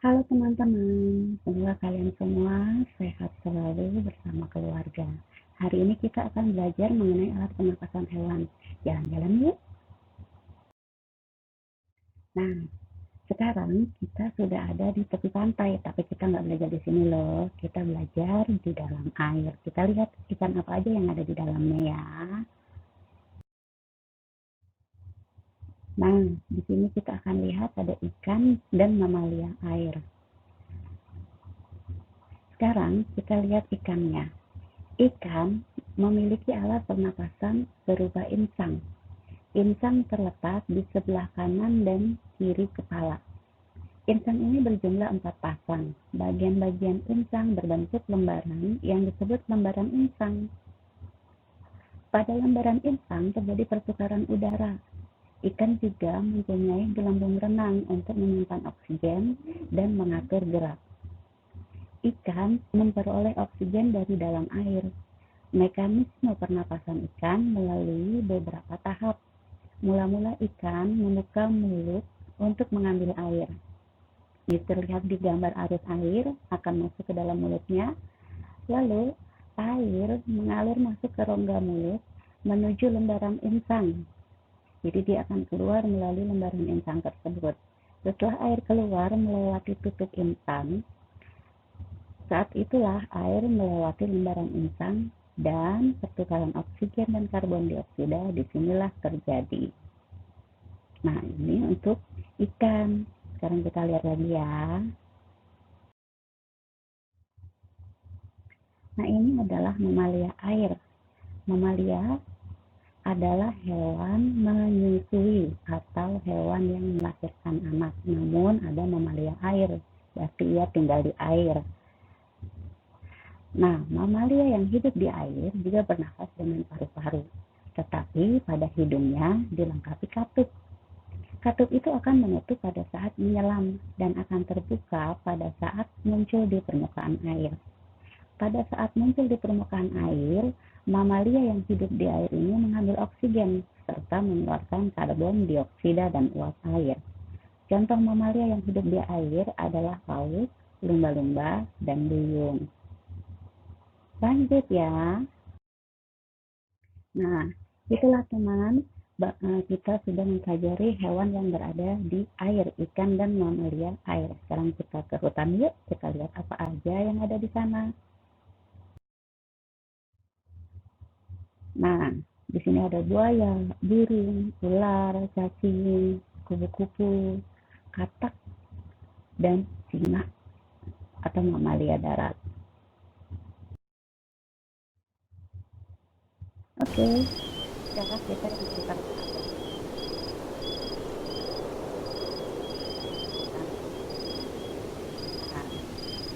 Halo teman-teman, semoga kalian semua sehat selalu bersama keluarga. Hari ini kita akan belajar mengenai alat pernapasan hewan. Jalan-jalan yuk. Nah, sekarang kita sudah ada di tepi pantai, tapi kita nggak belajar di sini loh. Kita belajar di dalam air. Kita lihat ikan apa aja yang ada di dalamnya ya. Nah, di sini kita akan lihat ada ikan dan mamalia air. Sekarang kita lihat ikannya. Ikan memiliki alat pernapasan berupa insang. Insang terletak di sebelah kanan dan kiri kepala. Insang ini berjumlah 4 pasang. Bagian-bagian insang berbentuk lembaran yang disebut lembaran insang. Pada lembaran insang terjadi pertukaran udara. Ikan juga mempunyai gelembung renang untuk menyimpan oksigen dan mengatur gerak. Ikan memperoleh oksigen dari dalam air. Mekanisme pernapasan ikan melalui beberapa tahap. Mula-mula ikan membuka mulut untuk mengambil air. Terlihat di gambar arus air akan masuk ke dalam mulutnya, lalu air mengalir masuk ke rongga mulut menuju lembaran insang. Jadi dia akan keluar melalui lembaran insang tersebut. Setelah air keluar melewati tutup insang, saat itulah air melewati lembaran insang dan pertukaran oksigen dan karbon dioksida disinilah terjadi. Nah, ini untuk ikan. Sekarang kita lihat lagi ya. Nah, ini adalah mamalia air. Mamalia adalah hewan menyusui atau hewan yang melahirkan anak. Namun ada mamalia air, berarti ia tinggal di air. Nah, mamalia yang hidup di air juga bernafas dengan paru-paru. Tetapi pada hidungnya dilengkapi katup. Katup itu akan menutup pada saat menyelam dan akan terbuka pada saat muncul di permukaan air. Pada saat muncul di permukaan air, mamalia yang hidup di air ini mengambil oksigen serta mengeluarkan karbon dioksida dan uap air. Contoh mamalia yang hidup di air adalah paus, lumba-lumba, dan duyung. Lanjut ya. Nah, itulah teman, kita sudah mempelajari hewan yang berada di air, ikan dan mamalia air. Sekarang kita ke hutan yuk, kita lihat apa aja yang ada di sana. Nah, di sini ada buaya, burung, ular, cacing, kupu-kupu, katak, dan singa atau mamalia darat. Oke, sekarang kita tentang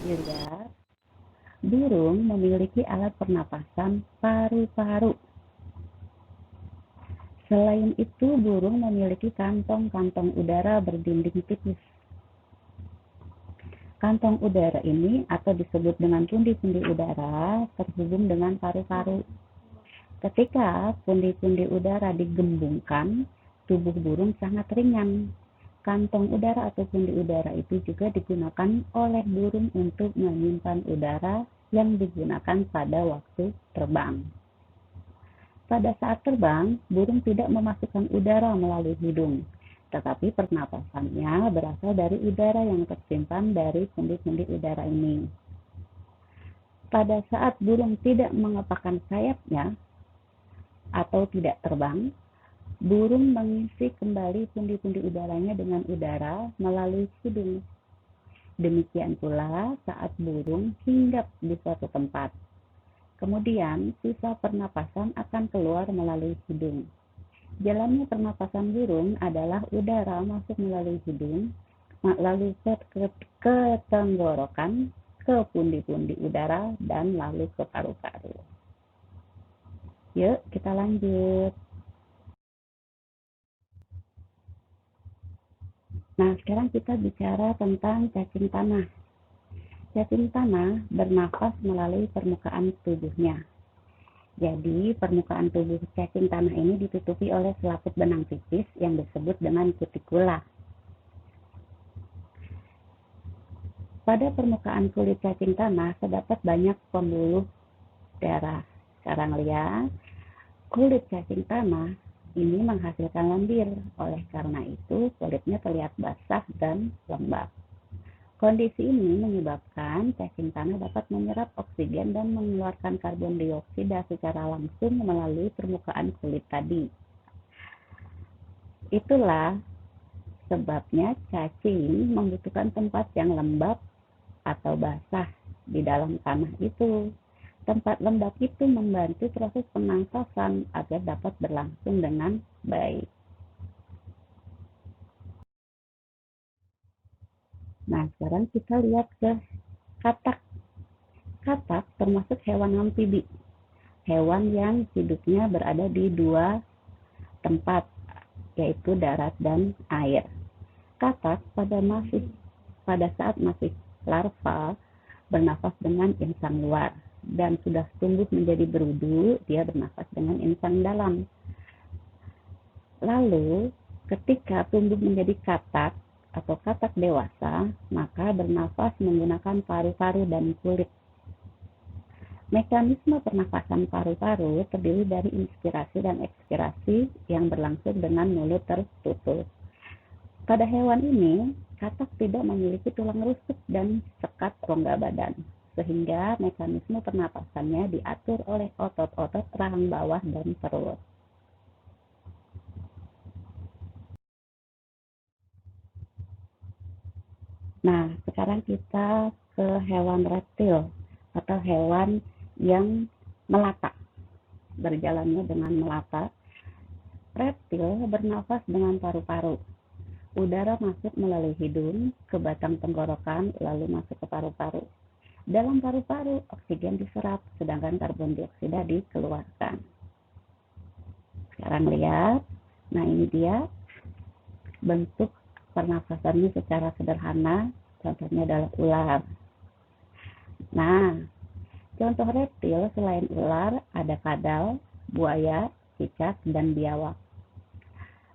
juga. Burung memiliki alat pernapasan paru-paru. Selain itu, burung memiliki kantong-kantong udara berdinding tipis. Kantong udara ini atau disebut dengan pundi-pundi udara terhubung dengan paru-paru. Ketika pundi-pundi udara digembungkan, tubuh burung sangat ringan. Kantong udara atau pundi udara itu juga digunakan oleh burung untuk menyimpan udara yang digunakan pada waktu terbang. Pada saat terbang, burung tidak memasukkan udara melalui hidung, tetapi pernapasannya berasal dari udara yang tersimpan dari pundi-pundi udara ini. Pada saat burung tidak mengepakkan sayapnya atau tidak terbang, burung mengisi kembali pundi-pundi udaranya dengan udara melalui hidung. Demikian pula saat burung hinggap di suatu tempat. Kemudian sisa pernapasan akan keluar melalui hidung. Jalannya pernapasan burung adalah udara masuk melalui hidung, lalu ke tenggorokan, ke pundi-pundi udara, dan lalu ke paru-paru. Yuk, kita lanjut. Nah, sekarang kita bicara tentang cacing tanah. Cacing tanah bernafas melalui permukaan tubuhnya. Jadi, permukaan tubuh cacing tanah ini ditutupi oleh selaput benang tipis yang disebut dengan kutikula. Pada permukaan kulit cacing tanah terdapat banyak pembuluh darah. Sekarang lihat, kulit cacing tanah ini menghasilkan lendir. Oleh karena itu, kulitnya terlihat basah dan lembab. Kondisi ini menyebabkan cacing tanah dapat menyerap oksigen dan mengeluarkan karbon dioksida secara langsung melalui permukaan kulit tadi. Itulah sebabnya cacing membutuhkan tempat yang lembab atau basah di dalam tanah itu. Tempat lembab itu membantu proses pernafasan agar dapat berlangsung dengan baik. Nah, sekarang kita lihat ke katak. Katak termasuk hewan amfibi, hewan yang hidupnya berada di dua tempat, yaitu darat dan air. Katak pada saat masih larva bernafas dengan insang luar, dan sudah tumbuh menjadi berudu, dia bernafas dengan insang dalam. Lalu ketika tumbuh menjadi katak atau katak dewasa, maka bernafas menggunakan paru-paru dan kulit. Mekanisme pernafasan paru-paru terdiri dari inspirasi dan ekspirasi yang berlangsung dengan mulut tertutup. Pada hewan ini, katak tidak memiliki tulang rusuk dan sekat rongga badan, sehingga mekanisme pernapasannya diatur oleh otot-otot rahang bawah dan perut. Nah, sekarang kita ke hewan reptil atau hewan yang melata, berjalannya dengan melata. Reptil bernafas dengan paru-paru. Udara masuk melalui hidung ke batang tenggorokan lalu masuk ke paru-paru. Dalam paru-paru, oksigen diserap, sedangkan karbon dioksida dikeluarkan. Sekarang lihat, nah ini dia bentuk pernafasannya secara sederhana, contohnya adalah ular. Nah, contoh reptil selain ular ada kadal, buaya, cicak, dan biawak.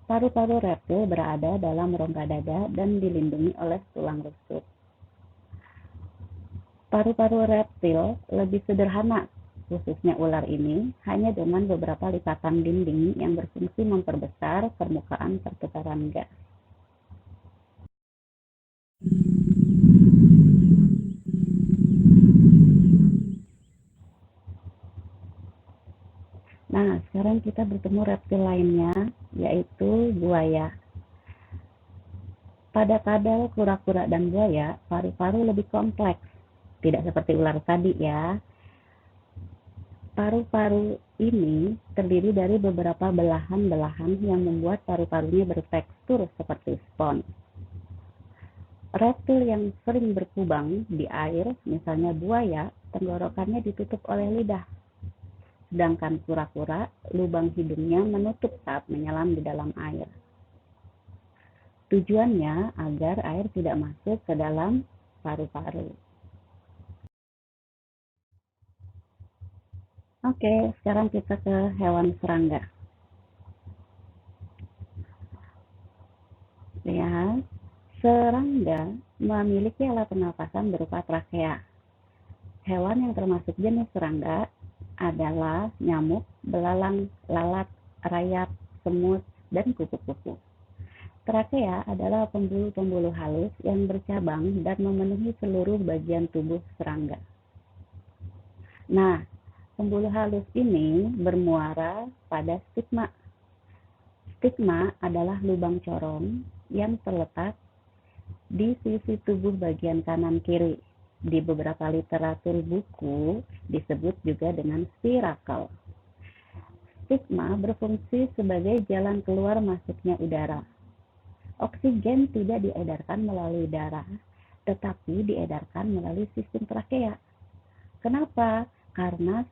Paru-paru reptil berada dalam rongga dada dan dilindungi oleh tulang rusuk. Paru-paru reptil lebih sederhana, khususnya ular ini, hanya dengan beberapa lipatan dinding yang berfungsi memperbesar permukaan pertukaran gas. Nah, sekarang kita bertemu reptil lainnya, yaitu buaya. Pada kadal, kura-kura, dan buaya, paru-paru lebih kompleks. Tidak seperti ular tadi ya. Paru-paru ini terdiri dari beberapa belahan-belahan yang membuat paru-parunya bertekstur seperti spons. Reptil yang sering berkubang di air, misalnya buaya, tenggorokannya ditutup oleh lidah. Sedangkan kura-kura, lubang hidungnya menutup saat menyelam di dalam air. Tujuannya agar air tidak masuk ke dalam paru-paru. Oke, sekarang kita ke hewan serangga. Ya, serangga memiliki alat pernapasan berupa trakea. Hewan yang termasuk jenis serangga adalah nyamuk, belalang, lalat, rayap, semut, dan kupu-kupu. Trakea adalah pembuluh-pembuluh halus yang bercabang dan memenuhi seluruh bagian tubuh serangga. Nah, pembuluh halus ini bermuara pada stigma. Stigma adalah lubang corong yang terletak di sisi tubuh bagian kanan kiri. Di beberapa literatur buku disebut juga dengan spirakel. Stigma berfungsi sebagai jalan keluar masuknya udara. Oksigen tidak diedarkan melalui darah, tetapi diedarkan melalui sistem trakea. Kenapa? Karena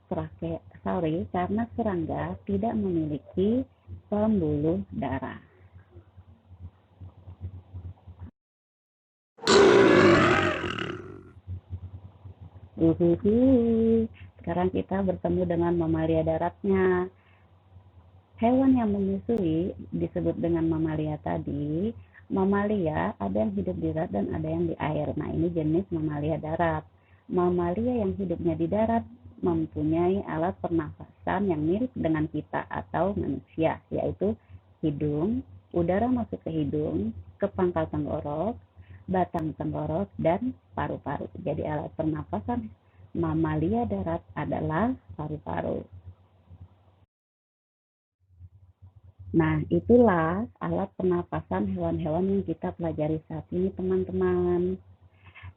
serangga tidak memiliki pembuluh darah. Sekarang kita bertemu dengan mamalia daratnya. Hewan yang menyusui disebut dengan mamalia tadi Mamalia ada yang hidup di darat dan ada yang di air. Nah, ini jenis mamalia darat. Mamalia yang hidupnya di darat mempunyai alat pernafasan yang mirip dengan kita atau manusia, yaitu hidung, udara masuk ke hidung, ke pangkal tenggorok, batang tenggorok, dan paru-paru. Jadi alat pernafasan mamalia darat adalah paru-paru. Nah, itulah alat pernapasan hewan-hewan yang kita pelajari saat ini, teman-teman.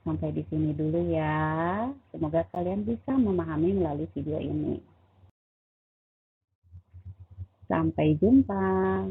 Sampai di sini dulu ya. Semoga kalian bisa memahami melalui video ini. Sampai jumpa.